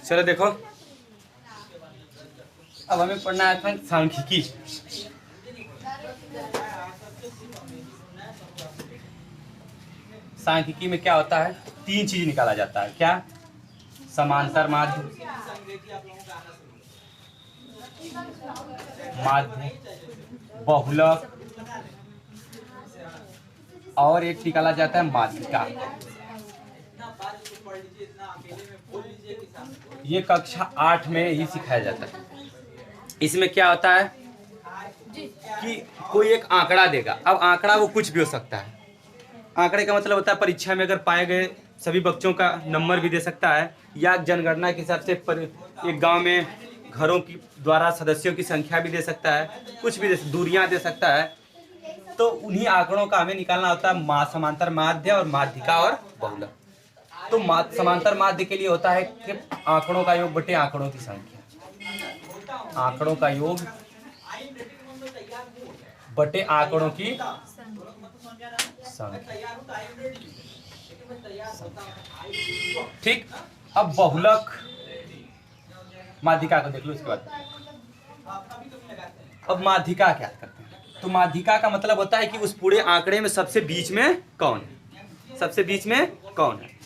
चलो देखो, अब हमें पढ़ना है सांख्यिकी। सांख्यिकी में क्या होता है, तीन चीज निकाला जाता है। क्या? समांतर माध्य, माध्य, बहुलक, और एक निकाला जाता है माध्यिका। ये कक्षा 8 में ही सिखाया जाता है। इसमें क्या होता है कि कोई एक आंकड़ा देगा। अब आंकड़ा वो कुछ भी हो सकता है। आंकड़े का मतलब होता है परीक्षा में अगर पाए गए सभी बच्चों का नंबर भी दे सकता है, या जनगणना के हिसाब से एक गांव में घरों की द्वारा सदस्यों की संख्या भी दे सकता है, कुछ भी दूरियां दे सकता है। तो उन्हीं आंकड़ों का हमें निकालना होता है समांतर माध्य और माध्यिका और बहुलक। तो समांतर माध्य के लिए होता है कि आंकड़ों का योग बटे आंकड़ों की संख्या, आंकड़ों का योग बटे आंकड़ों की संख्या। ठीक। अब बहुलक माध्यिका को देख लो। उसके बाद अब माध्यिका क्या करते हैं, तो माध्यिका का मतलब होता है कि उस पूरे आंकड़े में सबसे बीच में कौन है, सबसे बीच में कौन है,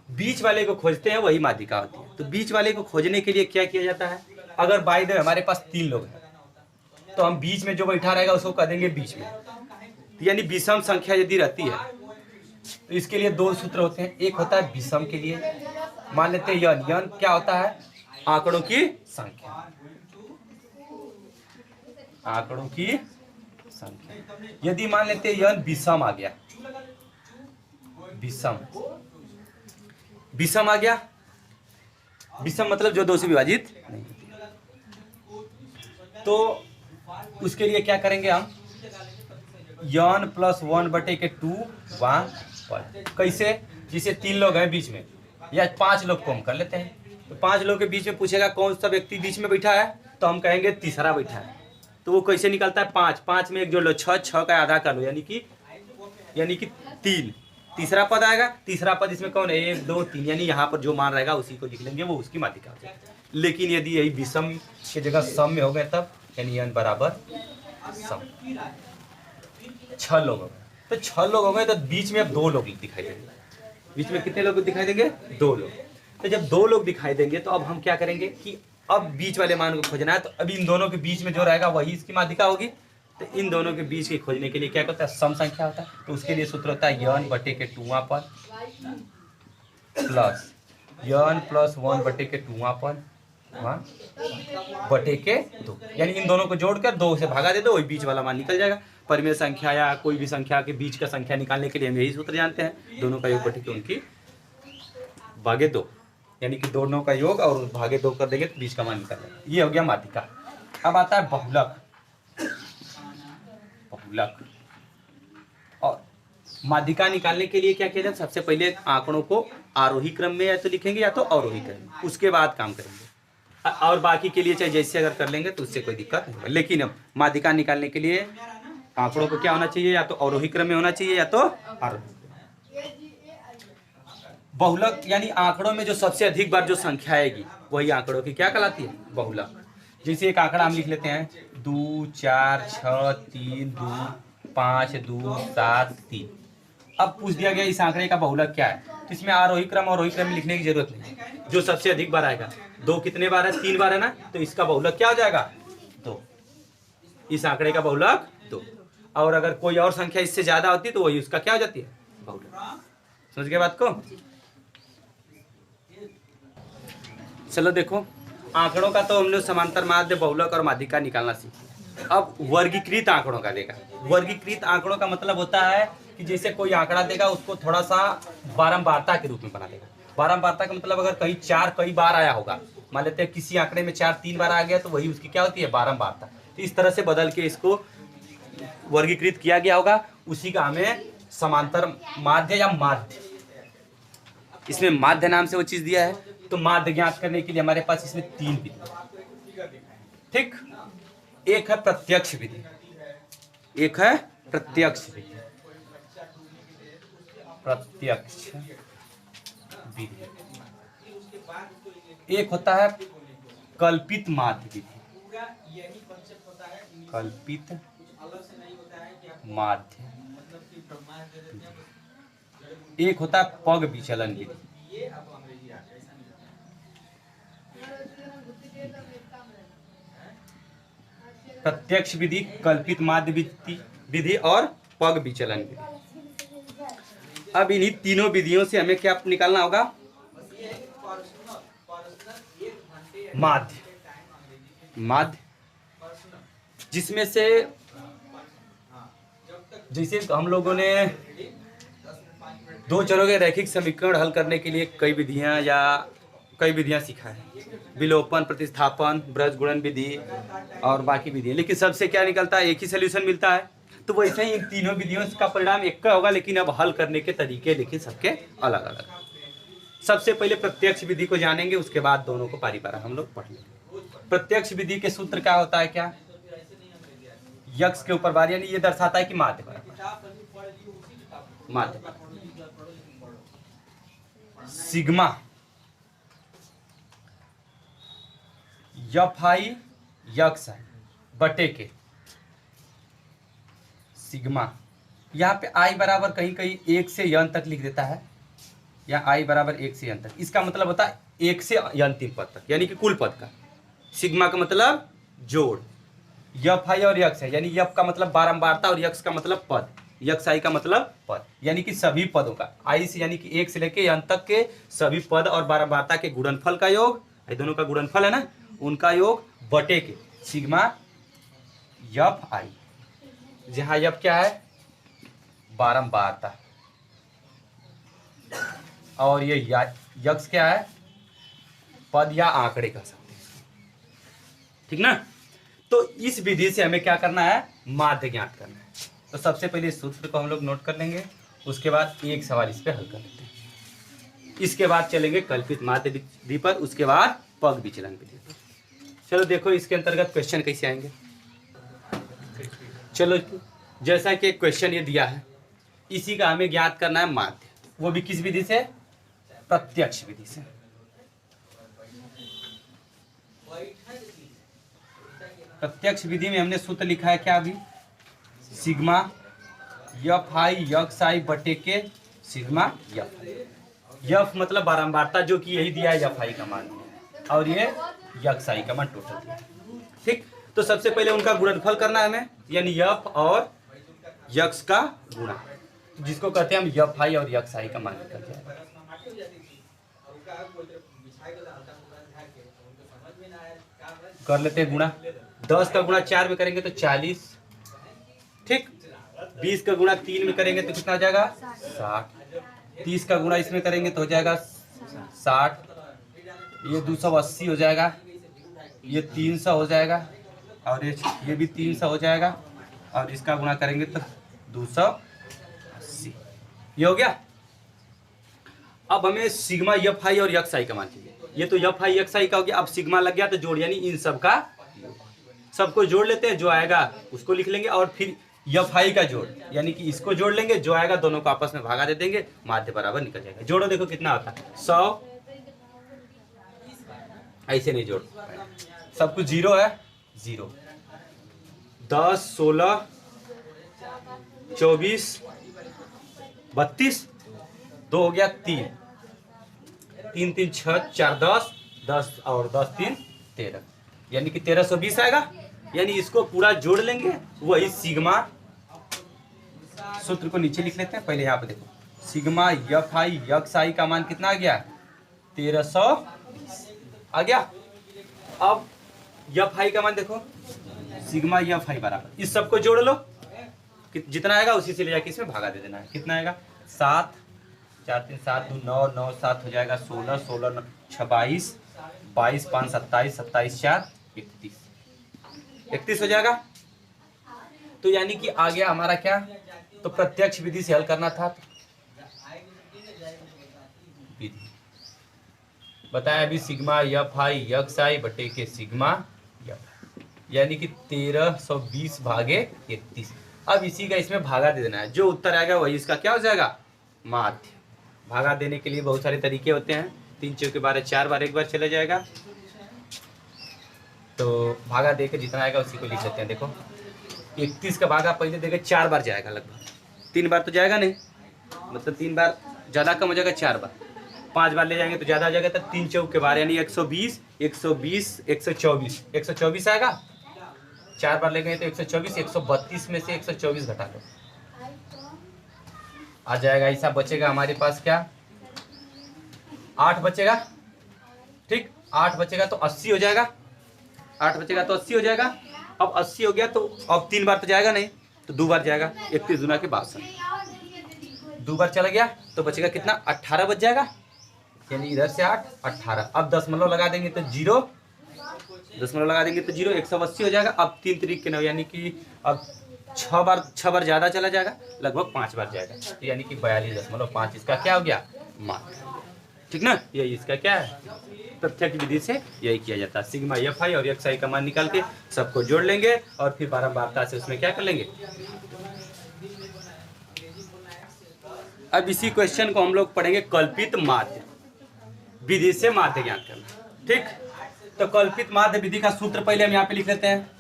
बीच वाले को खोजते हैं, वही माध्यिका होती है। तो बीच वाले को खोजने के लिए क्या किया जाता है, अगर बाय द वे हमारे पास 3 लोग हैं तो हम बीच में जो बैठा रहेगा उसको कह देंगे बीच में। तो यानी विषम संख्या यदि रहती है तो इसके लिए 2 सूत्र होते हैं। एक होता है विषम के लिए, मान लेते हैं यन। यन क्या होता है, आंकड़ों की संख्या, आंकड़ों की संख्या। यदि मान लेते हैं यन विषम आ गया, विषम, विषम आ गया, विषम मतलब जो 2 से विभाजित नहीं, तो उसके लिए क्या करेंगे हम, यन प्लस 1 बटे के 2 1 पर। कैसे? जिसे 3 लोग हैं बीच में, या 5 लोग को हम कर लेते हैं। तो 5 लोग के बीच में पूछेगा कौन सा व्यक्ति बीच में बैठा है, तो हम कहेंगे तीसरा बैठा है। तो वो कैसे निकलता है, 5 5 में एक जोड़ लो, 6 6 का आधा कर लो, यानी कि 3। तीसरा पद आएगा, तीसरा पद इसमें कौन है, 1 2 3, यानी यहाँ पर जो मान रहेगा उसी को लिख लेंगे, वो उसकी माध्यिका हो जाएगी। लेकिन यदि यही विषम की जगह सम में हो गए तब, यानी n बराबर सम, 6 लोग हो गए। तो 6 लोग हो गए तो बीच में अब 2 लोग दिखाई देंगे। बीच में कितने लोग दिखाई देंगे, 2 लोग। तो जब 2 लोग दिखाई देंगे तो अब हम क्या करेंगे कि अब बीच वाले मान को खोजना है। तो अभी इन दोनों के बीच में जो रहेगा वही इसकी माध्यिका होगी। तो इन दोनों के बीच के खोजने के लिए क्या करता है, सम संख्या होता है। तो उसके लिए सूत्र होता है यन बटे के 2 पर प्लस यन प्लस 1 बटे के 2 पर 1 बटे के 2, यानी इन दोनों को जोड़कर 2 से भागा दे दो, वही बीच वाला मान निकल जाएगा। परिमेय संख्या या कोई भी संख्या के बीच का संख्या निकालने के लिए हम यही सूत्र जानते हैं, दोनों का योग बटे के उनकी भागे 2, यानी कि दोनों का योग और भागे 2 कर देंगे तो बीच का मान निकल जाएगा। ये हो गया माध्यिका। अब आता है बहुलक। बहुलक और माध्यिका निकालने के लिए क्या किया जाए, सबसे पहले आंकड़ों को आरोही क्रम में या तो लिखेंगे या तो अवरोही क्रम में, उसके बाद काम करेंगे। और बाकी के लिए चाहे जैसे अगर कर लेंगे तो उससे कोई दिक्कत नहीं होगा। लेकिन अब माध्यिका निकालने के लिए आंकड़ों को क्या होना चाहिए, या तो अवरोही क्रम में होना चाहिए या तो आरोही। बहुलक यानी आंकड़ों में जो सबसे अधिक बार जो संख्या आएगी वही आंकड़ों की क्या कहलाती है, बहुलक। जैसे एक आंकड़ा हम लिख लेते हैं 2 4 6 3 2 5 2 7 3। अब पूछ दिया गया इस आंकड़े का बहुलक क्या है, तो इसमें आरोही क्रम और अवरोही क्रम में लिखने की जरूरत नहीं। जो सबसे अधिक बार आएगा, 2 कितने बार है, 3 बार है ना, तो इसका बहुलक क्या हो जाएगा, 2। इस आंकड़े का बहुलक 2। और अगर कोई और संख्या इससे ज्यादा होती है तो वही उसका क्या हो जाती है, बहुलक। समझ गए बात को। चलो देखो, आंकड़ों का तो हम लोग समांतर माध्य, बहुलक और माध्यिका निकालना सीखे। अब वर्गीकृत आंकड़ों का देगा। वर्गीकृत आंकड़ों का मतलब होता है कि जैसे कोई आंकड़ा देगा उसको थोड़ा सा बारंबारता के रूप में बना देगा। बारंबारता का मतलब अगर कहीं 4 कई बार आया होगा, मान लेते हैं किसी आंकड़े में 4 3 बार आ गया तो वही उसकी क्या होती है, बारंबारता। तो इस तरह से बदल के इसको वर्गीकृत किया गया होगा, उसी का हमें समांतर माध्य या माध्य, इसमें माध्य नाम से वो चीज दिया है। तो माध्य ज्ञात करने के लिए हमारे पास इसमें 3 विधि, ठीक। एक है प्रत्यक्ष विधि, एक है प्रत्यक्ष विधि, प्रत्यक्ष विधि। एक होता है कल्पित माध्य विधि, कल्पित माध्य, एक होता है पग विचलन विधि। प्रत्यक्ष विधि, कल्पित माध्य विधि और पग विचलन विधि। अब इन्हीं तीनों विधियों से हमें क्या निकालना होगा? माध्य, माध्य जिसमें से जैसे हम लोगों ने दो चरों के रैखिक समीकरण हल करने के लिए कई विधियां सीखा है, विलोपन, प्रतिस्थापन, ब्रज गुणन विधि और बाकी विधि, लेकिन सबसे क्या निकलता है? एक ही सोल्यूशन मिलता है। तो वैसे ही इन तीनों विधियों का परिणाम एक का होगा, लेकिन अब हल करने के तरीके लेकिन सबके अलग अलग। सबसे पहले प्रत्यक्ष विधि को जानेंगे, उसके बाद दोनों को पारी पारा हम लोग पढ़ लेंगे। प्रत्यक्ष विधि के सूत्र क्या होता है? क्या यक्स के ऊपर बार, यानी ये दर्शाता है कि माध्य सिग्मा यफ आई यक्स आई बटे के सिग्मा, यहाँ पे आई बराबर कहीं कहीं 1 से n तक लिख देता है, या आई बराबर 1 से n तक। इसका मतलब होता है 1 से अंतिम पद तक, यानी कि कुल पद का। सिग्मा का मतलब जोड़, यफ आई और यक्स है, यानी यफ का मतलब बारंबारता और यक्स का मतलब पद, यक्स आई का मतलब पद, यानी कि सभी पदों का, आई से यानी कि 1 से लेके n तक के सभी पद और बारंबारता के गुणनफल का योग, ये दोनों का गुणनफल है ना, उनका योग बटे के सिग्मा यफ आई, जहां यफ क्या है? बारंबारता, और ये यक्स क्या है? पद या आंकड़े कह सकते हैं, ठीक ना। तो इस विधि से हमें क्या करना है? माध्य ज्ञात करना है। तो सबसे पहले इस सूत्र को हम लोग नोट कर लेंगे, उसके बाद एक सवाल इस पे हल कर लेते हैं, इसके बाद चलेंगे कल्पित माध्य विधि पर, उसके बाद पग विचलन विधि पर। चलो देखो इसके अंतर्गत क्वेश्चन कैसे आएंगे। चलो जैसा कि एक क्वेश्चन ये दिया है, इसी का हमें ज्ञात करना है माध्य, वो भी किस विधि से? प्रत्यक्ष विधि से। प्रत्यक्ष विधि में हमने सूत्र लिखा है क्या? अभी सिग्मा यफ आई यक्स आई बटे के सिग्मा यफ, यफ मतलब बारंबारता, जो कि यही दिया है यफ आई का मान, और ये यक्स आई का मान टोटल दिया, ठीक। तो सबसे पहले उनका गुणनफल करना है हमें, यानी यफ और यक्स का गुणा, जिसको कहते हैं हम यफ आई और यक्स आई का मान निकल जाएगा। कर लेते हैं गुणा, 10 का गुणा 4 में करेंगे तो 40, ठीक। 20 का गुणा 3 में करेंगे तो कितना हो जाएगा? 60। 30 का गुणा इसमें करेंगे तो हो जाएगा 60, ये 280 हो जाएगा, ये 300 हो जाएगा, और ये भी 300 हो जाएगा, और इसका गुणा करेंगे तो 280, ये हो गया। अब हमें सिग्मा यफ आई और यक्स आई का मान चाहिए, ये तो यफ आई यक्स आई का हो गया। अब सिग्मा लग गया तो जोड़, यानी इन सब का सबको जोड़ लेते हैं, जो आएगा उसको लिख लेंगे, और फिर यफ आई का जोड़, यानी कि इसको जोड़ लेंगे, जो आएगा दोनों को आपस में भागा दे देंगे, माध्य बराबर निकल जाएगा। जोड़ो देखो कितना होता है, 100, ऐसे नहीं जोड़, सब कुछ 0 है, 0, 10, 16, 24, 32, 2 हो गया 3, 3 3 6 4 10, 10 और 10 3 13, यानी कि 1320 आएगा। यानी इसको पूरा जोड़ लेंगे, वही सिग्मा, सूत्र को नीचे लिख लेते हैं पहले, यहाँ पे देखो सिग्मा यफ आई यक्स आई का मान कितना आ गया? 1320 आ गया। अब यफ आई का मान देखो, सिग्मा यफ आई बराबर, इस सबको जोड़ लो, जितना आएगा उसी से ले जाके इसमें भागा दे देना है। कितना आएगा? 7, 4 3 7 2 9 9 7 हो जाएगा 16, 16 22, 22 5 27, 27 4 31, 31 हो जाएगा। तो यानी कि आ गया हमारा क्या? तो प्रत्यक्ष विधि से हल करना था, विधि बताया अभी, सिग्मा यफ आई यक्स आई बटे के सिग्मा यफ, यानी कि 1320 भागे 31। अब इसी का इसमें भागा दे देना है, जो उत्तर आएगा वही इसका क्या हो जाएगा? माध्य। भागा देने के लिए बहुत सारे तरीके होते हैं, 3 चौके 12, 4 बार एक बार चला जाएगा। तो भागा दे के जितना आएगा उसी को लिख लेते हैं। देखो 31 का भागा पहले देखे 4 बार जाएगा, लगभग 3 बार तो जाएगा नहीं, मतलब 3 बार ज़्यादा कम हो जाएगा, 4 बार 5 बार ले जाएंगे तो ज़्यादा आ जाएगा। तो 3 चौके 12 यानी 120, 120, 124, 124 आएगा। 4 बार ले गए तो 124, 132 में से 124 घटा लो, आ जाएगा। ऐसा बचेगा हमारे पास क्या, 8 बचेगा। ठीक, 8 बचेगा तो 80 हो जाएगा। 8 बचेगा तो 80 हो जाएगा। अब 80 हो गया तो अब 3 बार तो जाएगा नहीं, तो 2 बार जाएगा। 31 दूना के 62, 2 बार चला गया तो बचेगा कितना, 18 बच जाएगा। यानी इधर से 8, 18। अब दशमलव लगा देंगे तो 0, दशमलव लगा देंगे तो 0, 180 हो जाएगा। अब 3 तरीक के 9 यानी कि अब 6 बार ज़्यादा चला जाएगा, लगभग 5 बार जाएगा। तो यानी कि 42.5 इसका क्या हो गया, मान। ठीक ना, यही इसका क्या है, प्रत्यक्ष विधि से यही किया जाता है। सिग्मा FI और XI का मान निकाल के सबको जोड़ लेंगे और फिर बारंबारता से उसमें क्या कर लेंगे। अब इसी क्वेश्चन को हम लोग पढ़ेंगे कल्पित माध्य विधि से माध्य ज्ञात करना। ठीक, तो कल्पित माध्य विधि का सूत्र पहले हम यहाँ पे लिख लेते हैं।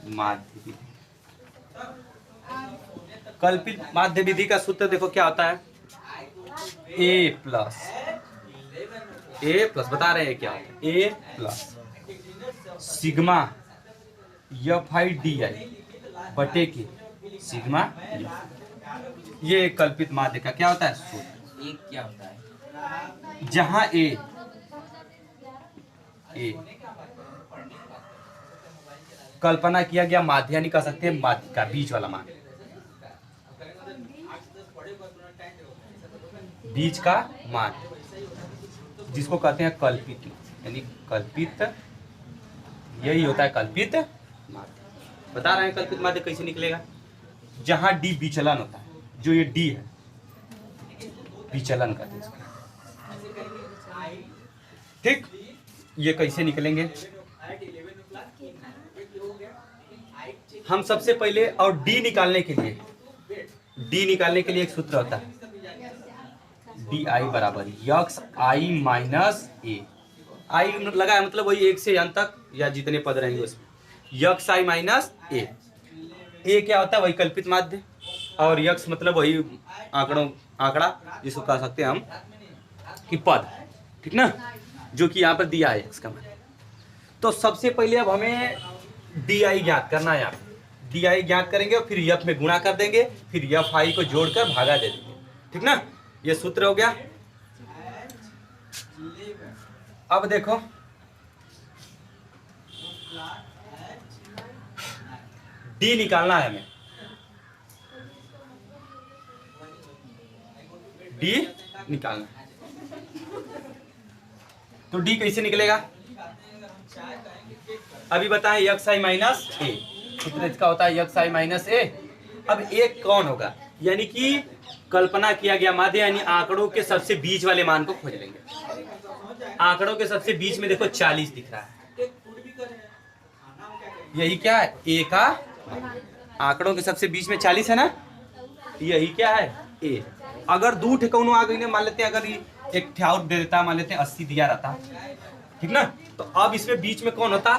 माध्य विधि, कल्पित माध्य विधि का सूत्र देखो क्या होता है, ए प्लस बता रहे हैं क्या होता है, ए प्लस सिग्मा FI DI बटे के सिग्मा, ये कल्पित माध्य का क्या होता है सूत्र। एक क्या होता है, जहां ए कल्पना किया गया माध्य, यानी कह सकते हैं माध्य का बीच वाला मान, बीच का मान जिसको कहते हैं कल्पित, यानी कल्पित, यही होता है कल्पित माध्य। बता रहे हैं कल्पित माध्य कैसे निकलेगा, जहां डी विचलन होता है, जो ये डी है विचलन कहते हैं इसको। ठीक, ये कैसे निकलेंगे हम सबसे पहले, और डी निकालने के लिए एक सूत्र होता है, DI बराबर XI माइनस ए। आई लगा है मतलब वही 1 से n तक या जितने पद रहेंगे उसमें, XI माइनस ए। क्या होता है, वही कल्पित माध्य, और यक्स मतलब वही आंकड़ा जिसको कह सकते हैं हम कि पद। ठीक ना, जो कि यहाँ पर दिया है x का मान। तो सबसे पहले अब हमें DI ज्ञात करना है। यहाँ DI ज्ञात करेंगे और फिर F में गुणा कर देंगे, फिर FI को जोड़कर भागा दे देंगे। ठीक ना, ये सूत्र हो गया। अब देखो D निकालना है हमें, D निकालना है। तो D कैसे निकलेगा, अभी बताएं, XI माइनस ए, सूत्र इसका होता है XI माइनस ए। अब एक कौन होगा, यानी कि कल्पना किया गया माध्य, यानी आंकड़ों के सबसे बीच वाले मान को खोज लेंगे। आंकड़ों के सबसे बीच में देखो 40 दिख रहा है, यही क्या है, ए का, आंकड़ों के सबसे बीच में 40 है ना, यही क्या है, ए। अगर 2 ठिकानों आ गई, मान लेते हैं अगर एक ठ्याउट दे देता, मान लेते हैं 80 दिया रहता, ठीक ना, तो अब इसमें बीच में कौन होता,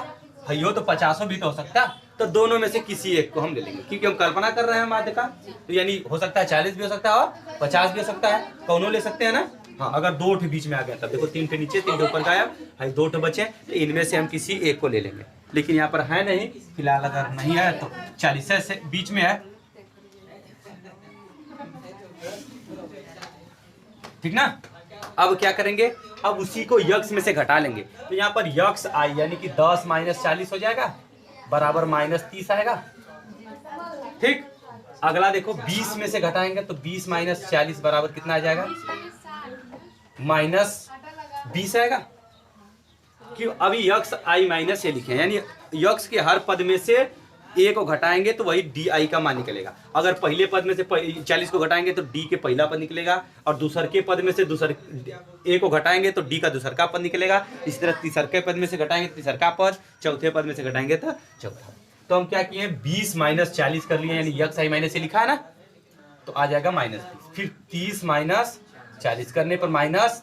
भैया तो 50 भी तो हो सकता, तो दोनों में से किसी एक को हम ले लेंगे, क्योंकि हम कल्पना कर रहे हैं माध्य का। तो यानी हो सकता है 40 भी हो सकता है और 50 भी हो सकता है, कौनों ले सकते हैं ना। हाँ, अगर 2 ठे बीच में आ गया तब देखो 3 ठे नीचे, 3 ठे ऊपर गायब, 2 ठे बचे, तो इनमें से हम किसी एक को ले लेंगे। लेकिन यहाँ पर है नहीं फिलहाल, अगर नहीं है तो 40 से बीच में है। ठीक ना, अब क्या करेंगे, अब उसी को यक्स में से घटा लेंगे। तो यहाँ पर यक्स आई यानी कि 10 माइनस 40 हो जाएगा, बराबर -30 आएगा। ठीक, अगला देखो 20 में से घटाएंगे तो 20 माइनस 40 बराबर कितना आ जाएगा, -20 आएगा। क्यों, अभी यक्स आई माइनस ए लिखे, यानी यक्स के हर पद में से ए को घटाएंगे तो वही DI का मान निकलेगा। अगर पहले पद में से 40 को घटाएंगे तो D के पहला पद निकलेगा, और दूसर के पद में से दूसर ए को घटाएंगे तो D का दूसर का पद निकलेगा। इस तरह तीसर के पद में से घटाएंगे तो तीसर का पद, चौथे पद में से घटाएंगे तो चौथा। तो हम क्या किए, 20 माइनस 40 कर लिए, यानी XI माइनस ए लिखा है ना, तो आ जाएगा -30। फिर 30 माइनस 40 करने पर -10,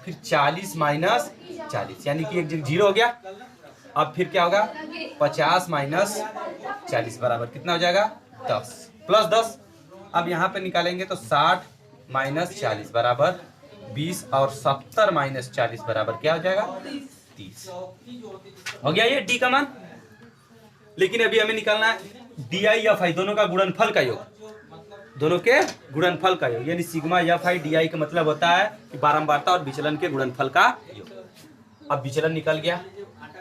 फिर 40 माइनस 40 यानी कि एक जगह 0 हो गया। अब फिर क्या होगा 50 माइनस 40 बराबर कितना हो जाएगा 10 प्लस 10। अब यहाँ पे निकालेंगे तो 60 माइनस 40 बराबर 20 और 70 माइनस 40 बराबर क्या हो जाएगा 30। हो गया ये डी का मान। लेकिन अभी हमें निकालना है डी आई एफ आई दोनों का गुणनफल का योग, दोनों के गुणनफल का योग, यानी सिग्मा एफ आई डी आई का मतलब होता है कि बारंबारता और विचलन के गुणनफल का योग। अब विचलन निकल गया।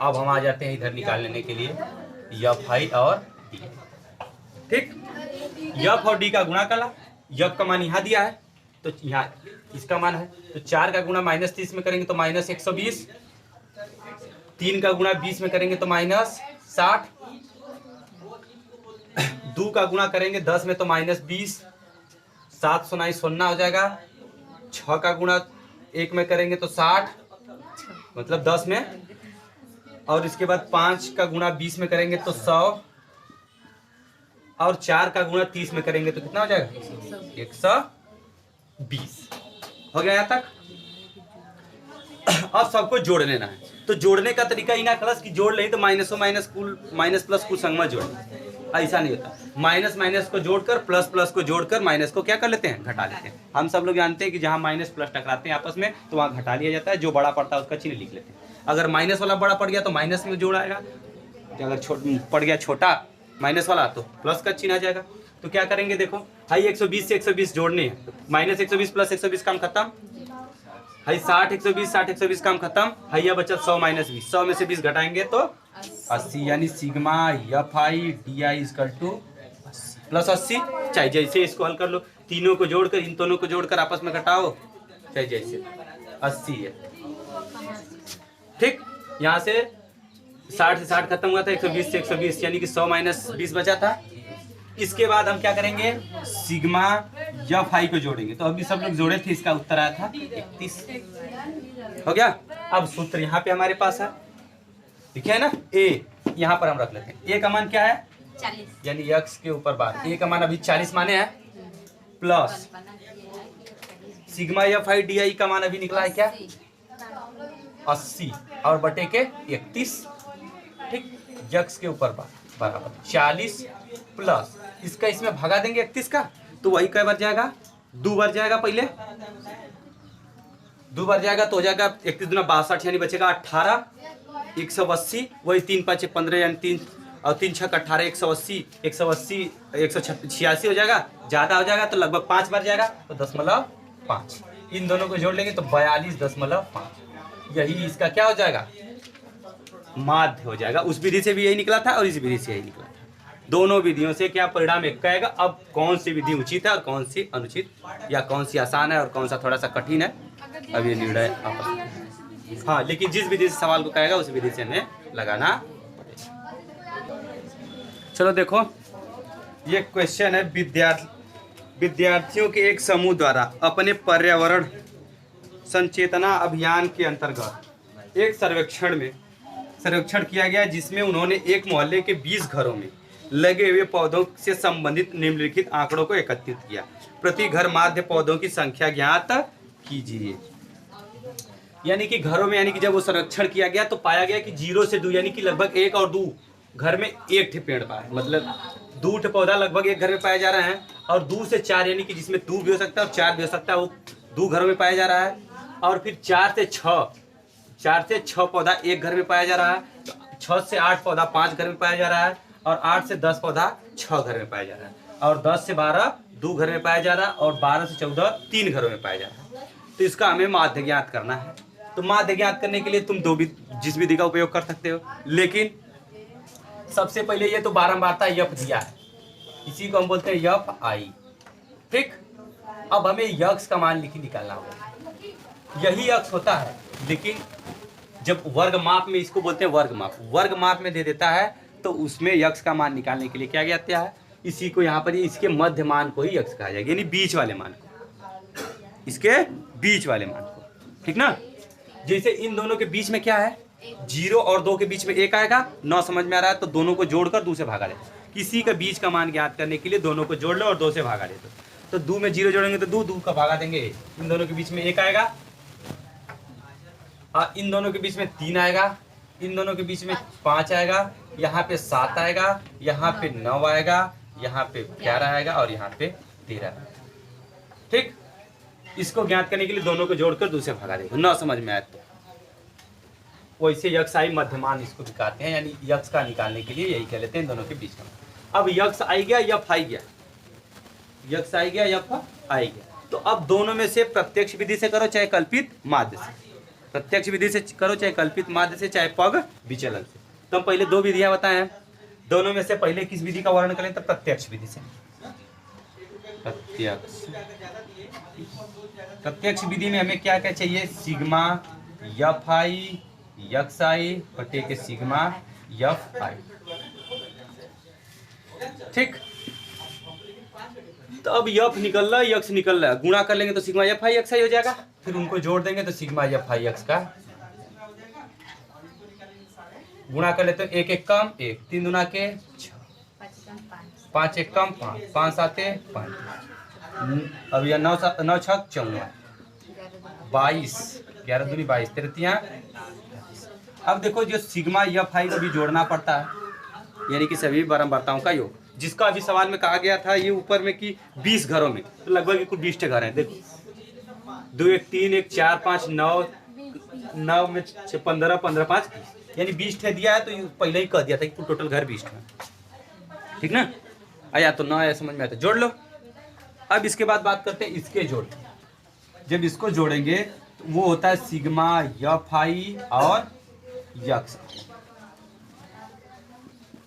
अब हम आ जाते हैं इधर निकाल लेने के लिए एफ आई और डी। ठीक, एफ और डी का गुणा कला, एफ का मान यहाँ दिया है तो यहाँ इसका मान है, तो 4 का गुणा -30 में करेंगे तो -120, 3 का गुणा 20 में करेंगे तो -60, 2 का गुणा करेंगे 10 में तो -20, 7 सुनाई 0 हो जाएगा, 6 का गुणा 1 में करेंगे तो 60 मतलब 10 में, और इसके बाद 5 का गुणा 20 में करेंगे तो 100, और 4 का गुणा 30 में करेंगे तो कितना हो जाएगा 120। हो गया यहाँ तक। अब सबको जोड़ लेना है, तो जोड़ने का तरीका ही ना क्लास की जोड़ ले तो माइनस प्लस कुल संग में जोड़, ऐसा नहीं होता। माइनस माइनस को जोड़कर प्लस प्लस को जोड़कर माइनस को क्या कर लेते हैं घटा लेते हैं। हम सब लोग जानते हैं कि जहाँ माइनस प्लस टकराते हैं आपस में तो वहाँ घटा लिया जाता है, जो बड़ा पड़ता है उसका चिन्ह लिख लेते हैं। अगर माइनस वाला बड़ा पड़ गया तो माइनस में जोड़ आएगा, अगर पड़ गया छोटा माइनस वाला तो प्लस का चिन्ह आ जाएगा। तो क्या करेंगे देखो, हाई 120 से 120 जोड़ने हैं, -120 प्लस 120 काम खत्म, हाई 60 120 काम खत्म, हाइया बचत 100 माइनस 20, 100 में से 20 घटाएंगे तो 80, यानी sigma F I D I equal to +80। चाहे जैसे इसको हल कर लो, तीनों को जोड़कर इन दोनों को जोड़कर आपस में घटाओ, चाहे जैसे 80 है। ठीक, यहाँ से 60 से 60 खत्म हुआ था, 120 से 120 यानी कि 100 माइनस 20 बचा था। इसके बाद हम क्या करेंगे सिग्मा एफ आई को जोड़ेंगे, तो अभी सब लोग जोड़े थे, इसका उत्तर आया था 31। हो गया। अब सूत्र यहाँ पे हमारे पास है, ठीक है ना, ए यहाँ पर हम रख लेते हैं। ए का मान क्या है 40, यानी x के ऊपर बार, ए का मान अभी 40 माने हैं, plus sigma F I D आई का मान अभी निकला है क्या 80 और बटे के 31। ठीक, x के ऊपर बार बराबर 40 प्लस इसका इसमें भगा देंगे 31 का, तो वही कई बार जाएगा 2 बार जाएगा, पहले 2 बार जाएगा तो हो जाएगा 31 दूना 62 यानी बचेगा 18, 180, वही 3 5 15 यानी 3 और 3 6 18, 180 186 हो जाएगा, ज्यादा हो जाएगा तो लगभग 5 बार जाएगा तो 0.5, इन दोनों को जोड़ लेंगे तो 42.5, यही इसका क्या हो जाएगा माध्य हो जाएगा। उस विधि से भी यही निकला था और इस विधि से यही निकला था, दोनों विधियों से क्या परिणाम एक आएगा। अब कौन सी विधि उचित है और कौन सी अनुचित, या कौन सी आसान है और कौन सा थोड़ा सा कठिन है, अब ये निर्णय आपस में। हाँ, लेकिन जिस विधि से सवाल को कहेगा उस विधि से हमें लगाना पड़ेगा। चलो देखो, ये क्वेश्चन है विद्यार्थियों के एक समूह द्वारा अपने पर्यावरण संचेतना अभियान के अंतर्गत एक सर्वेक्षण किया गया, जिसमें उन्होंने एक मोहल्ले के 20 घरों में लगे हुए पौधों से संबंधित निम्नलिखित आंकड़ों को एकत्रित किया। प्रति घर माध्य पौधों की संख्या ज्ञात कीजिए। यानी कि घरों में, यानी कि जब वो सर्वेक्षण किया गया तो पाया गया कि 0 से 2 यानी कि लगभग 1 और 2 घर में एक ठे पेड़ पाया, मतलब 2 ठे पौधा लगभग एक घर में पाया जा रहा है, और 2 से 4 यानी कि जिसमें 2 भी हो सकता है और 4 भी हो सकता है, वो 2 घरों में पाया जा रहा है। और फिर 4 से 6 पौधा एक घर में पाया जा रहा है, तो 6 से 8 पौधा 5 घर में पाया जा रहा है, और 8 से 10 पौधा 6 घर में पाया जा रहा है, और 10 से 12 2 घर में पाया जा रहा है, और 12 से 14 3 घरों में पाया जा रहा है। तो इसका हमें माध्य ज्ञात करना है। तो माध्य ज्ञात करने के लिए तुम जिस विधि का उपयोग कर सकते हो, लेकिन सबसे पहले ये तो बारंबारता यफ दिया है, इसी को हम बोलते हैं यफ आई। ठीक, अब हमें यक्स का मान निकालना होगा, यही यक्स होता है, लेकिन जब वर्ग माप में, इसको बोलते हैं वर्ग माप में दे देता है, तो उसमें यक्स का मान निकालने के लिए क्या जाता है, इसी को यहाँ पर इसके मध्य मान को ही यक्स कहा जाएगा, यानी बीच वाले मान को, इसके बीच वाले मान को। ठीक ना, जैसे इन दोनों के बीच में क्या है 0 और 2 के बीच में 1 आएगा, 9 समझ में आ रहा है, तो दोनों को जोड़कर 2 से भागा दे। किसी का बीच का मान ज्ञात करने के लिए दोनों को जोड़ लो और 2 से भागा दे दो, तो 2 में 0 जोड़ेंगे तो 2 का भागा देंगे, इन दोनों के बीच में 1 आएगा, इन दोनों के बीच में 3 आएगा, इन दोनों के बीच में 5 आएगा, यहाँ पे 7 आएगा, यहाँ पे 9 आएगा, यहाँ पे 11 आएगा और यहाँ पे 13। ठीक, इसको ज्ञात करने के लिए दोनों को जोड़कर दूसरे भगा देंगे। ना समझ में आए तो वैसे यक्ष आई मध्यमान इसको दिखाते हैं, यानी यक्ष का निकालने के लिए यही कह लेते हैं दोनों के बीच में। अब यक्ष आई गया, यफ आई गया, यक्ष आई गया, यफ आई गया। तो अब दोनों में से प्रत्यक्ष विधि से करो चाहे कल्पित माध्य से, प्रत्यक्ष विधि से करो चाहे कल्पित माध्य से, चाहे पग विचलन से। तो हम पहले 2 विधियां बताए हैं, दोनों में से पहले किस विधि का वर्णन करें? तो प्रत्यक्ष विधि से। प्रत्यक्ष विधि में हमें क्या क्या चाहिए? सिग्मा यफ आई यक्स आई बटे के सिग्मा यफ आई। ठीक, तो अब यफ निकल रहा है, यक्स निकल रहा है, गुणा कर लेंगे तो सिग्मा यफ आई यक्स आई हो जाएगा, फिर उनको जोड़ देंगे तो सिग्मा यफ आई यक्स का गुणा कर लेते, 1 1 कम 1, 3 दूना के 6, 5 1 कम 5, 5 7 5, अब यह 9 9 6 14, 22, 11 दूनी 22, 13 अब देखो जो सिग्मा यफ आई को भी जोड़ना पड़ता है, यानी कि सभी बारंबारताओं का योग, जिसका अभी सवाल में कहा गया था ये ऊपर में कि 20 घरों में, तो लगभग कुल 20 घर हैं। देखो 2 1 3 1 4 5 9 9 में 6 15 15 5 यानी 20 ठे दिया है, तो पहले ही कह दिया था कि टोटल घर 20 है। ठीक ना, आया तो ना आया समझ में आता, जोड़ लो। अब इसके बाद बात करते हैं इसके जोड़। जब इसको जोड़ेंगे तो वो होता है सिग्मा यफ आई और यक्स,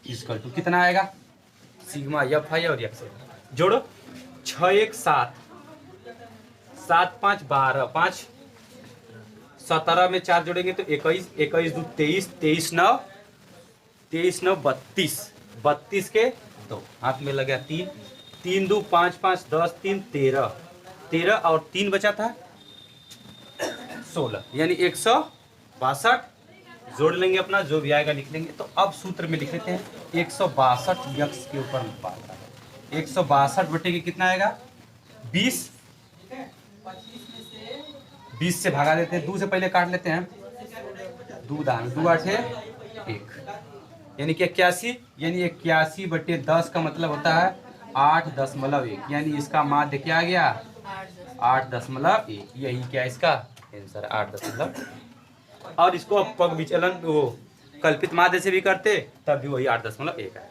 इसका टू कितना आएगा? सिग्मा यफ आई और यक्स जोड़ो, 6 1 7, 7 5 12, 5 17 में 4 जोड़ेंगे तो 21, 21 2 23, 23 9 32, 32 के 2 हाथ में लगा 3, 3 2 5 5 10 3 13, 13 और 3 बचा था 16, यानी 162 जोड़ लेंगे, अपना जो भी आएगा लिख लेंगे। तो अब सूत्र में लिख लेते हैं 162 यक्स के ऊपर बात है, 162 बटे के कितना आएगा? 20, 20 से भागा देते हैं, 2 से पहले काट लेते हैं, 2 दान 2 8 1, यानी कि 81, यानी 81 बटे 10 का मतलब होता है 8.1, यानी इसका माध्य क्या आ गया? 8.1, यही क्या इसका आंसर 8.1। और इसको अब पग विचलन वो कल्पित माध्य से भी करते तब भी वही 8.1 है।